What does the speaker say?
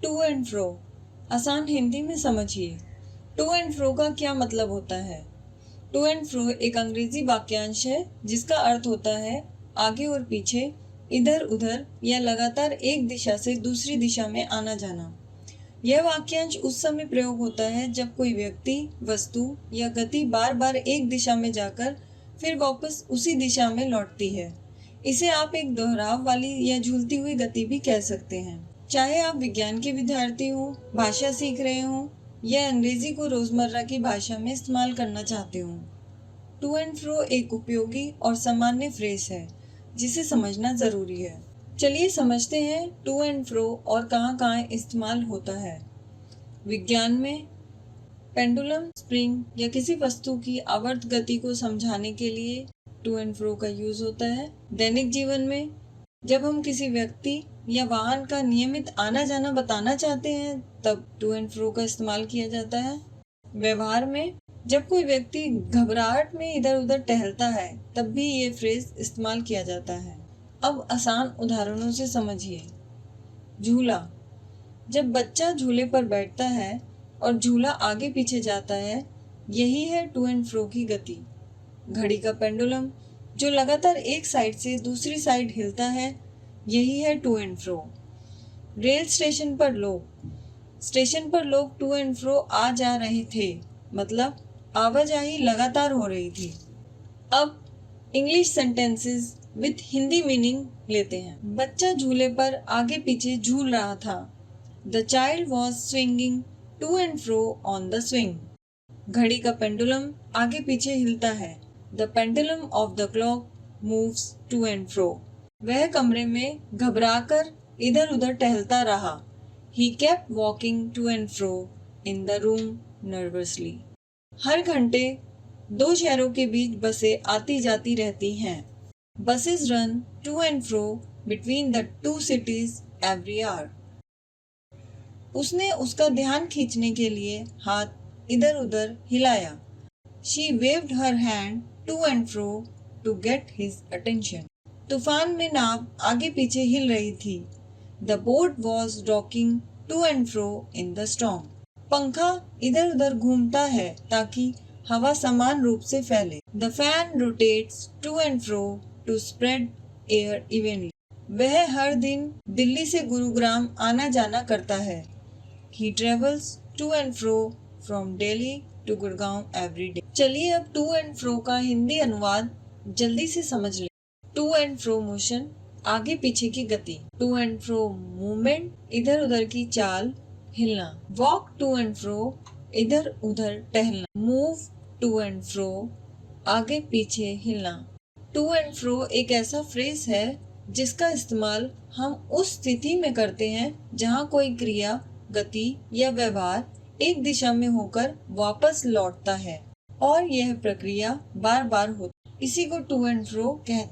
To and फ्रो आसान हिंदी में समझिए। टू एंड फ्रो का क्या मतलब होता है? टू एंड फ्रो एक अंग्रेजी वाक्यांश है जिसका अर्थ होता है आगे और पीछे, इधर उधर या लगातार एक दिशा से दूसरी दिशा में आना जाना। यह वाक्यांश उस समय प्रयोग होता है जब कोई व्यक्ति, वस्तु या गति बार बार एक दिशा में जाकर फिर वापस उसी दिशा में लौटती है। इसे आप एक दोहराव वाली या झूलती हुई गति भी कह सकते हैं। चाहे आप विज्ञान के विद्यार्थी हो, भाषा सीख रहे हो या अंग्रेजी को रोजमर्रा की भाषा में इस्तेमाल करना चाहते हो, टू एंड फ्रो एक उपयोगी और सामान्य फ्रेज है जिसे समझना जरूरी है। चलिए समझते हैं टू एंड फ्रो और कहाँ कहाँ इस्तेमाल होता है। विज्ञान में पेंडुलम, स्प्रिंग या किसी वस्तु की आवर्त गति को समझाने के लिए टू एंड फ्रो का यूज होता है। दैनिक जीवन में जब हम किसी व्यक्ति या वाहन का नियमित आना जाना बताना चाहते हैं तब टू एंड फ्रो का इस्तेमाल किया जाता है। व्यवहार में जब कोई व्यक्ति घबराहट में इधर उधर टहलता है तब भी ये फ्रेज इस्तेमाल किया जाता है। अब आसान उदाहरणों से समझिए। झूला, जब बच्चा झूले पर बैठता है और झूला आगे पीछे जाता है, यही है टू एंड फ्रो की गति। घड़ी का पेंडुलम जो लगातार एक साइड से दूसरी साइड हिलता है, यही है to and fro. Rail station पर लोग टू एंड फ्रो आ जा रहे थे, मतलब आवाजाही लगातार हो रही थी। अब English sentences with Hindi meaning लेते हैं। बच्चा झूले पर आगे पीछे झूल रहा था। The child was swinging to and fro on the swing. घड़ी का पेंडुलम आगे पीछे हिलता है। The pendulum of the clock moves to and fro. वह कमरे में घबराकर इधर उधर टहलता रहा। He kept walking to and fro in the room nervously. हर घंटे दो शहरों के बीच बसें आती जाती रहती हैं। Buses run to and fro between the two cities every hour. उसने उसका ध्यान खींचने के लिए हाथ इधर उधर हिलाया। She waved her hand to and fro to get his attention. तूफान में नाव आगे पीछे हिल रही थी। The boat was rocking to and fro in the storm. पंखा इधर उधर घूमता है ताकि हवा समान रूप से फैले। The fan rotates to and fro to spread air evenly. वह हर दिन दिल्ली से गुरुग्राम आना जाना करता है। He travels to and fro from Delhi to Gurgaon every day. चलिए अब टू एंड फ्रो का हिंदी अनुवाद जल्दी से समझ लें। टू एंड फ्रो मोशन, आगे पीछे की गति। टू एंड फ्रो मूवमेंट, इधर उधर की चाल, हिलना। वॉक टू एंड फ्रो, इधर उधर टहलना। मूव टू एंड फ्रो, आगे पीछे हिलना। टू एंड फ्रो एक ऐसा फ्रेज है जिसका इस्तेमाल हम उस स्थिति में करते हैं जहाँ कोई क्रिया, गति या व्यवहार एक दिशा में होकर वापस लौटता है और यह प्रक्रिया बार बार होती है। इसी को टू एंड फ्रो कहते हैं।